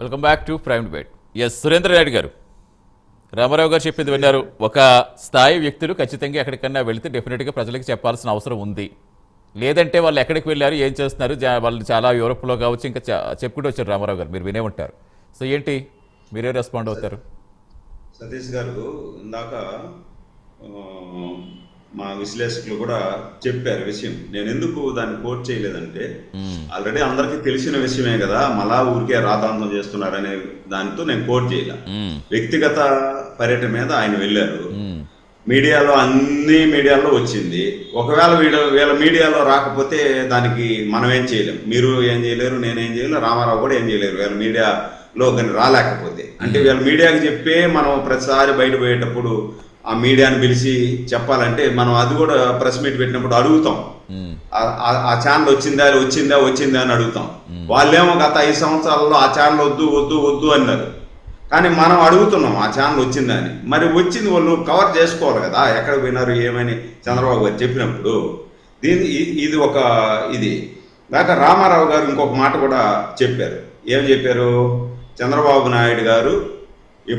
Welcome back to prime debate. Surendra Reddy గారు, రామారావు గారు చెప్పింది విన్నారు. ఒక స్థాయి వ్యక్తులు ఖచ్చితంగా ఎక్కడికన్నా వెళితే డెఫినెట్గా ప్రజలకు చెప్పాల్సిన అవసరం ఉంది. లేదంటే వాళ్ళు ఎక్కడికి వెళ్ళారు, ఏం చేస్తున్నారు, వాళ్ళు చాలా యూరోప్లో కావచ్చు ఇంకా చెప్పుకుంటూ వచ్చారు రామారావు గారు, మీరు వినే ఉంటారు. సో ఏంటి మీరే రెస్పాండ్ అవుతారు? సతీష్ గారు ఇందాక మా విశ్లేషకులు కూడా చెప్పారు విషయం. నేను ఎందుకు దాన్ని కోట్ చేయలేదంటే ఆల్రెడీ అందరికీ తెలిసిన విషయమే కదా, మళ్ళా ఊరికే రాద్ధాంతం చేస్తున్నారనే దాంతో నేను కోట్ చేయలే. వ్యక్తిగత పర్యటన మీద ఆయన వెళ్ళారు. మీడియాలో అన్ని మీడియాలో వచ్చింది. ఒకవేళ వీళ్ళ మీడియాలో రాకపోతే దానికి మనం ఏం చేయలేం. మీరు ఏం చేయలేరు, నేనేం చేయలేరు, రామారావు కూడా ఏం చేయలేరు. వీళ్ళ మీడియాలో కానీ రాలేకపోతే అంటే వీళ్ళ మీడియాకి చెప్పే మనం ప్రతిసారి బయట పోయేటప్పుడు ఆ మీడియాని పిలిచి చెప్పాలంటే మనం అది కూడా ప్రెస్ మీట్ పెట్టినప్పుడు అడుగుతాం, ఆ ఛానల్ వచ్చిందా అని అడుగుతాం. వాళ్ళేమో గత 5 సంవత్సరాల్లో ఆ ఛానల్ వద్దు అన్నారు. కానీ మనం అడుగుతున్నాం ఆ ఛానల్ వచ్చిందా అని. మరి వచ్చింది వాళ్ళు కవర్ చేసుకోవాలి కదా, ఎక్కడ పోయినారు ఏమని చంద్రబాబు గారు చెప్పినప్పుడు. ఇది ఒక ఇది దాకా రామారావు గారు ఇంకొక మాట కూడా చెప్పారు. ఏం చెప్పారు? చంద్రబాబు నాయుడు గారు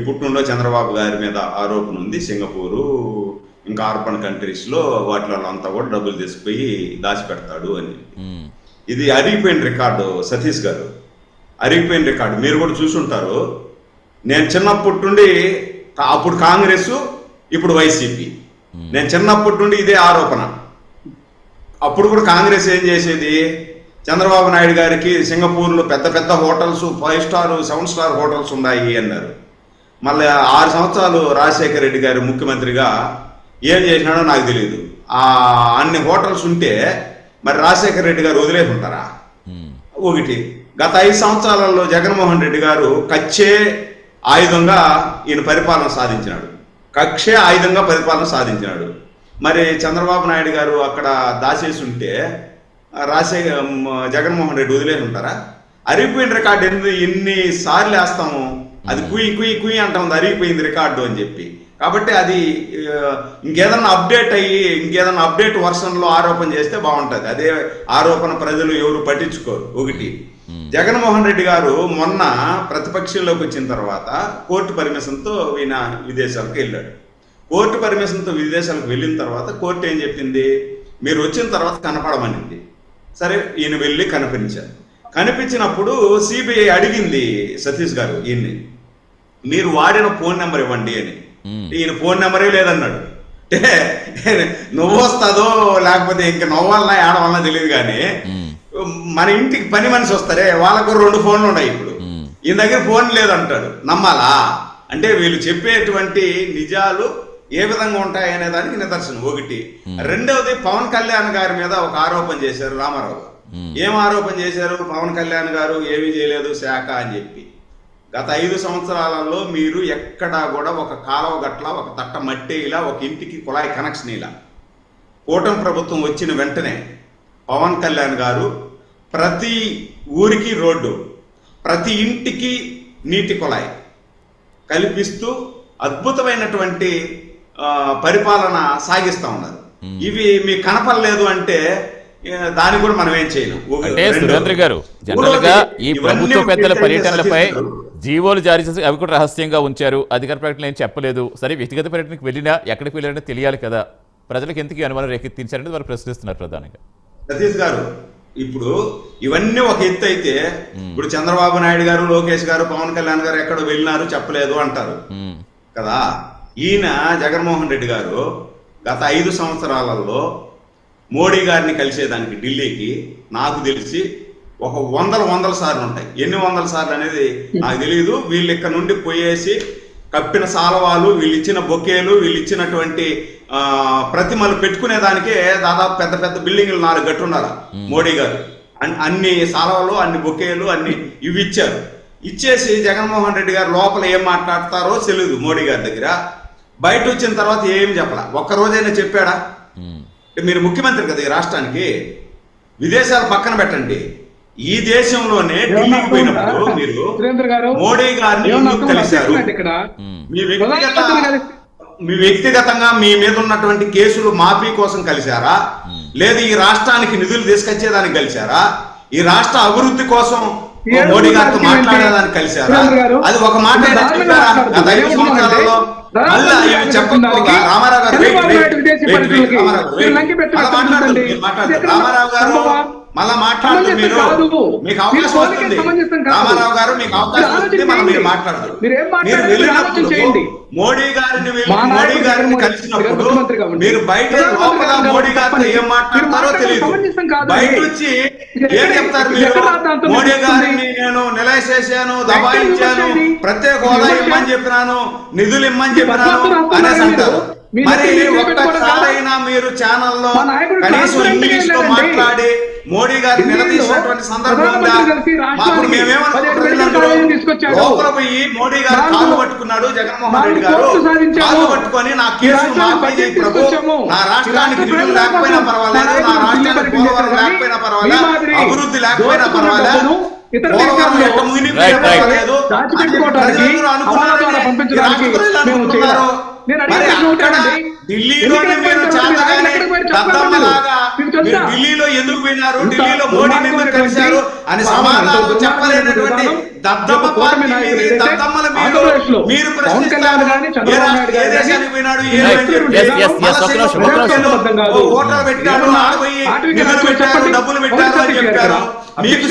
పుట్టినలో చంద్రబాబు గారి మీద ఆరోపణ ఉంది, సింగపూరు ఇంకా ఆర్బన్ కంట్రీస్లో వాటిలో అంతా కూడా డబ్బులు తీసుకుపోయి దాచిపెడతాడు అని. ఇది అరిగిపోయిన రికార్డు సతీష్ గారు, అరిగిపోయిన రికార్డు. మీరు కూడా చూసుంటారు. నేను చిన్నప్పటి నుండి అప్పుడు కాంగ్రెస్, ఇప్పుడు వైసీపీ, నేను చిన్నప్పటి నుండి ఇదే ఆరోపణ. అప్పుడు కూడా కాంగ్రెస్ ఏం చేసేది, చంద్రబాబు నాయుడు గారికి సింగపూర్లో పెద్ద పెద్ద హోటల్స్, 5 స్టార్ 7 స్టార్ హోటల్స్ ఉన్నాయి అన్నారు. మళ్ళీ 6 సంవత్సరాలు రాజశేఖర రెడ్డి గారు ముఖ్యమంత్రిగా ఏం చేసినాడో నాకు తెలియదు. అన్ని హోటల్స్ ఉంటే మరి రాజశేఖర రెడ్డి గారు వదిలేసి ఉంటారా? ఒకటి. గత 5 సంవత్సరాలలో జగన్మోహన్ రెడ్డి గారు కక్షే ఆయుధంగా ఈయన పరిపాలన సాధించినాడు. మరి చంద్రబాబు నాయుడు గారు అక్కడ దాచేసి ఉంటే జగన్మోహన్ రెడ్డి వదిలేసి ఉంటారా? అరిగిపోయిన రికార్డు ఎన్ని సార్లు వేస్తాము, అది కుయ్యి అంటుంది, అరిగిపోయింది రికార్డు అని చెప్పి. కాబట్టి అది ఇంకేదన్నా అప్డేట్ వర్షన్లో ఆరోపణ చేస్తే బాగుంటుంది. అదే ఆరోపణ ప్రజలు ఎవరు పట్టించుకోరు. ఒకటి. జగన్మోహన్ రెడ్డి గారు మొన్న ప్రతిపక్షంలోకి వచ్చిన తర్వాత కోర్టు పర్మిషన్తో ఈయన విదేశాలకు వెళ్ళాడు. కోర్టు పర్మిషన్తో విదేశాలకు వెళ్ళిన తర్వాత కోర్టు ఏం చెప్పింది, మీరు వచ్చిన తర్వాత కనపడమనింది. సరే, ఈయన వెళ్ళి కనిపించినప్పుడు సిబిఐ అడిగింది సతీష్ గారు ఈయన్ని, మీరు వాడిన ఫోన్ నెంబర్ ఇవ్వండి అని. ఈయన ఫోన్ నెంబరే లేదన్నాడు. నువ్వు వస్తాదో లేకపోతే ఇంకా నవ్వాలన్నా ఏడవలన్నా తెలియదు. కానీ మన ఇంటికి పని మనిషి వస్తారే, వాళ్ళకు 2 ఫోన్లు ఉన్నాయి. ఇప్పుడు ఈయన దగ్గర ఫోన్ లేదంటాడు. నమ్మాలా? అంటే వీళ్ళు చెప్పేటువంటి నిజాలు ఏ విధంగా ఉంటాయనే దానికి నిదర్శనం. ఒకటి. రెండవది, పవన్ కళ్యాణ్ గారి మీద ఒక ఆరోపణ చేశారు రామారావు గారు. ఏం ఆరోపణ చేశారు? పవన్ కళ్యాణ్ గారు ఏమీ చేయలేదు శాఖ అని చెప్పి. గత 5 సంవత్సరాలలో మీరు ఎక్కడా కూడా ఒక కాలువ గట్ల, ఒక తట్ట మట్టి ఇలా, ఒక ఇంటికి కుళాయి కనెక్షన్ ఇలా. కూటమి ప్రభుత్వం వచ్చిన వెంటనే పవన్ కళ్యాణ్ గారు ప్రతి ఊరికి రోడ్డు, ప్రతి ఇంటికి నీటి కుళాయి కల్పిస్తూ అద్భుతమైనటువంటి పరిపాలన సాగిస్తూ ఉన్నారు. ఇవి మీకు కనపడలేదు అంటే దానికి కూడా మనం ఏం చేయలేం. అంటే సురేంద్ర గారు, జనరల్ గా ఈ ప్రభుత్వ పెద్దల పర్యటనలపై జీవోలు జారీ చేసి అవి కూడా రహస్యంగా ఉంచారు. అధికార ప్రకటనలు ఏం చెప్పలేదు. సరే, వ్యక్తిగత పర్యటనకు వెళ్ళినా ఎక్కడికి వెళ్ళినా తెలియాలి కదా, ప్రజలకు ఎందుకు అనుమానం రేకెత్తించారని వారు ప్రశ్నిస్తున్నారు ప్రధానంగా. సతీష్ గారు, ఇప్పుడు ఇవన్నీ ఒక ఎత్తు అయితే, ఇప్పుడు చంద్రబాబు నాయుడు గారు, లోకేష్ గారు, పవన్ కళ్యాణ్ గారు ఎక్కడ వెళ్ళినారు చెప్పలేదు అంటారు కదా. ఈయన జగన్మోహన్ రెడ్డి గారు గత 5 సంవత్సరాలలో మోడీ గారిని కలిసేదానికి ఢిల్లీకి నాకు తెలిసి ఒక వందల సార్లు ఉంటాయి. ఎన్ని వందల సార్లు అనేది నాకు తెలియదు. వీళ్ళు ఇక్కడ నుండి పోయేసి కప్పిన సాలవాలు, వీళ్ళు ఇచ్చిన బొకేలు, వీళ్ళు ఇచ్చినటువంటి ప్రతిమలు పెట్టుకునేదానికే దాదాపు పెద్ద పెద్ద బిల్డింగ్లు 4 కట్టున్నారు మోడీ గారు. అన్ని సాలవాలు, అన్ని బొకేలు, అన్ని ఇవి ఇచ్చారు. ఇచ్చేసి జగన్మోహన్ రెడ్డి గారు లోపల ఏం మాట్లాడతారో తెలియదు మోడీ గారి దగ్గర. బయట వచ్చిన తర్వాత ఏం చెప్పాల, ఒక్కరోజైనా చెప్పాడా? మీరు ముఖ్యమంత్రి కదా ఈ రాష్ట్రానికి. విదేశాలు పక్కన పెట్టండి, ఈ దేశంలోనే ఢిల్లీకి పోయినప్పుడు మీరు మోడీ గారిని ఎందుకు కలిశారు? మీ వ్యక్తిగతంగా మీ మీద ఉన్నటువంటి కేసులు మాఫీ కోసం కలిశారా, లేదు ఈ రాష్ట్రానికి నిధులు తీసుకొచ్చేదానికి కలిశారా, ఈ రాష్ట్ర అభివృద్ధి కోసం మోడీ గారితో మాట్లాడేదానికి కలిశారా? అది ఒక మాట చెప్పారా గత 5 సంవత్సరాలలో? మళ్ళా ఇవి చెప్పకపోగా రామారావు గారు రామారావు గారు మళ్ళా మాట్లాడుతూ మీరు మీకు అవకాశం వస్తుంది. రామారావు గారు మీకు అవకాశం వస్తుంది, మళ్ళీ మీరు మాట్లాడతారు. మీరు వెళ్ళినప్పుడు మోడీ గారిని కలిసినప్పుడు మీరు బయట లోపల మోడీ గారితో ఏం మాట్లాడతారో తెలియదు. బయట వచ్చి ఏం చెప్తారు మీరు? మోడీ గారిని నేను నిలయేసేసాను, దబాయించాను, ప్రత్యేక హోదా ఇమ్మని చెప్పినాను, నిధులు ఇమ్మని చెప్పినాను అనేసి అంటారు. మరి ఒక్కసారైనా మీరు ఛానల్లో కనీసం ఇంగ్లీష్ లో మాట్లాడి మోడీ గారిని నిలదీసినటువంటి సందర్భం ఉందా? మాకు మేమేమనుకుంటున్నాం, లోపల పోయి మోడీ గారు కాలు పట్టుకున్నాడు జగన్మోహన్ రెడ్డి గారు, కాలు పట్టుకొని నా కేసు మాఫీ చేయి ప్రభు, నా రాష్ట్రానికి నిధులు లేకపోయినా పర్వాలేదు, నా రాష్ట్రానికి పోలవరం లేకపోయినా పర్వాలేదు, అభివృద్ధి లేకపోయినా పర్వాలేదు, పోలవరం ఎట్ట మునిగిపోయినా పర్వాలేదు, ప్రజలందరూ అనుకున్నారు. మరి అక్కడ ఢిల్లీలోనే మీరు చాలాగానే దద్దమ్మలాగా మీరు ఢిల్లీలో ఎందుకు పోయినారు, ఢిల్లీలో మోడీని ఎందుకు కలిశారు అని సమాధానం చెప్పలేనటువంటి దద్దమ్మ పార్టీ మీది, దద్దమ్మల మీరు ప్రశ్నిస్తారు. ఏ దేశానికి పోయినాడు, ఓటర్ పెట్టాడు, ఆడపోయి నిధులు పెట్టారు, డబ్బులు పెట్టారు అని చెప్పారు. మీకు